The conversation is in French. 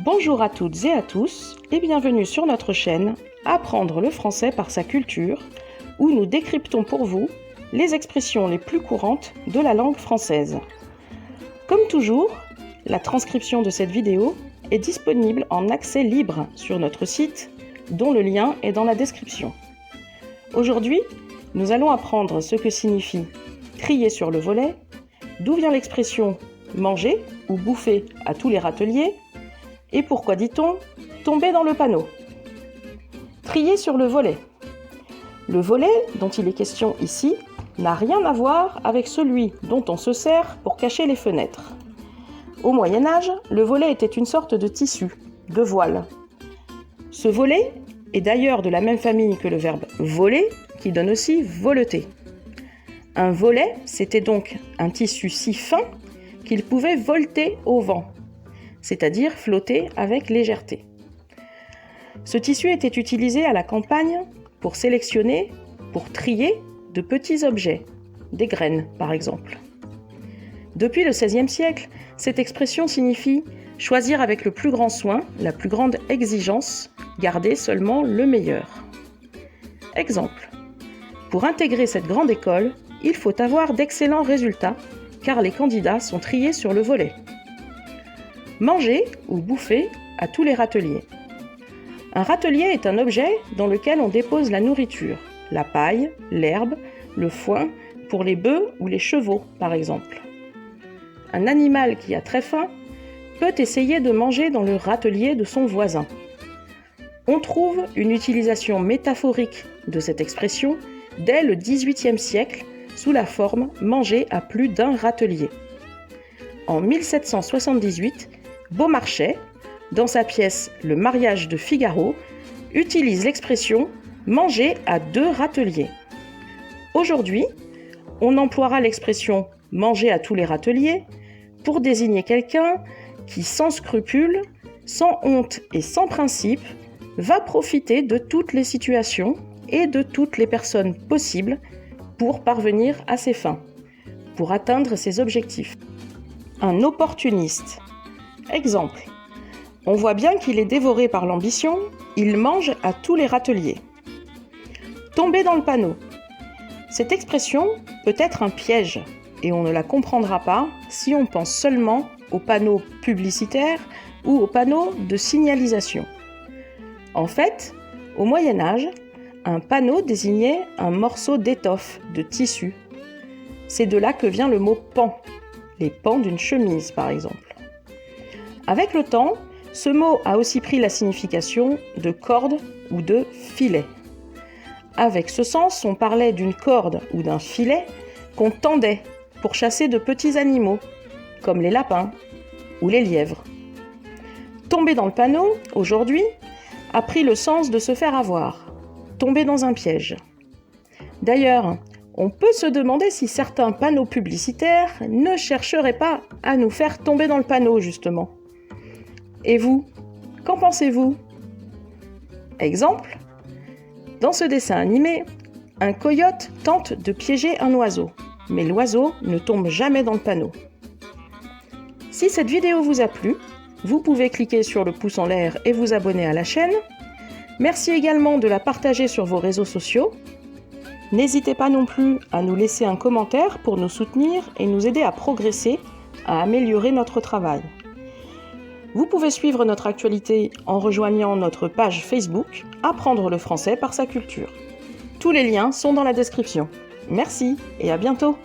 Bonjour à toutes et à tous et bienvenue sur notre chaîne Apprendre le français par sa culture, où nous décryptons pour vous les expressions les plus courantes de la langue française. Comme toujours, la transcription de cette vidéo est disponible en accès libre sur notre site, dont le lien est dans la description. Aujourd'hui, nous allons apprendre ce que signifie trier sur le volet, d'où vient l'expression manger ou bouffer à tous les râteliers, et pourquoi dit-on tomber dans le panneau. Trier sur le volet. Le volet dont il est question ici n'a rien à voir avec celui dont on se sert pour cacher les fenêtres. Au Moyen-Âge, le volet était une sorte de tissu, de voile. Ce volet est d'ailleurs de la même famille que le verbe voler, qui donne aussi voleter. Un volet, c'était donc un tissu si fin qu'il pouvait volter au vent, c'est-à-dire flotter avec légèreté. Ce tissu était utilisé à la campagne pour sélectionner, pour trier de petits objets, des graines par exemple. Depuis le XVIe siècle, cette expression signifie choisir avec le plus grand soin, la plus grande exigence, garder seulement le meilleur. Exemple. Pour intégrer cette grande école, il faut avoir d'excellents résultats, car les candidats sont triés sur le volet. Manger ou bouffer à tous les râteliers. Un râtelier est un objet dans lequel on dépose la nourriture, la paille, l'herbe, le foin, pour les bœufs ou les chevaux par exemple. Un animal qui a très faim peut essayer de manger dans le râtelier de son voisin. On trouve une utilisation métaphorique de cette expression dès le XVIIIe siècle sous la forme « manger à plus d'un râtelier ». En 1778, Beaumarchais, dans sa pièce « Le mariage de Figaro », utilise l'expression « manger à deux râteliers ». Aujourd'hui, on emploiera l'expression « manger à tous les râteliers » pour désigner quelqu'un qui, sans scrupule, sans honte et sans principe, va profiter de toutes les situations et de toutes les personnes possibles pour parvenir à ses fins, pour atteindre ses objectifs. Un opportuniste. Exemple. On voit bien qu'il est dévoré par l'ambition, il mange à tous les râteliers. Tomber dans le panneau. Cette expression peut être un piège et on ne la comprendra pas si on pense seulement aux panneaux publicitaires ou aux panneaux de signalisation. En fait, au Moyen-Âge, un panneau désignait un morceau d'étoffe, de tissu. C'est de là que vient le mot pan, les pans d'une chemise par exemple. Avec le temps, ce mot a aussi pris la signification de corde ou de filet. Avec ce sens, on parlait d'une corde ou d'un filet qu'on tendait pour chasser de petits animaux, comme les lapins ou les lièvres. Tomber dans le panneau, aujourd'hui, a pris le sens de se faire avoir, tomber dans un piège. D'ailleurs, on peut se demander si certains panneaux publicitaires ne chercheraient pas à nous faire tomber dans le panneau, justement. Et vous, qu'en pensez-vous ? Exemple, dans ce dessin animé, un coyote tente de piéger un oiseau, mais l'oiseau ne tombe jamais dans le panneau. Si cette vidéo vous a plu, vous pouvez cliquer sur le pouce en l'air et vous abonner à la chaîne. Merci également de la partager sur vos réseaux sociaux. N'hésitez pas non plus à nous laisser un commentaire pour nous soutenir et nous aider à progresser, à améliorer notre travail. Vous pouvez suivre notre actualité en rejoignant notre page Facebook « Apprendre le français par sa culture ». Tous les liens sont dans la description. Merci et à bientôt.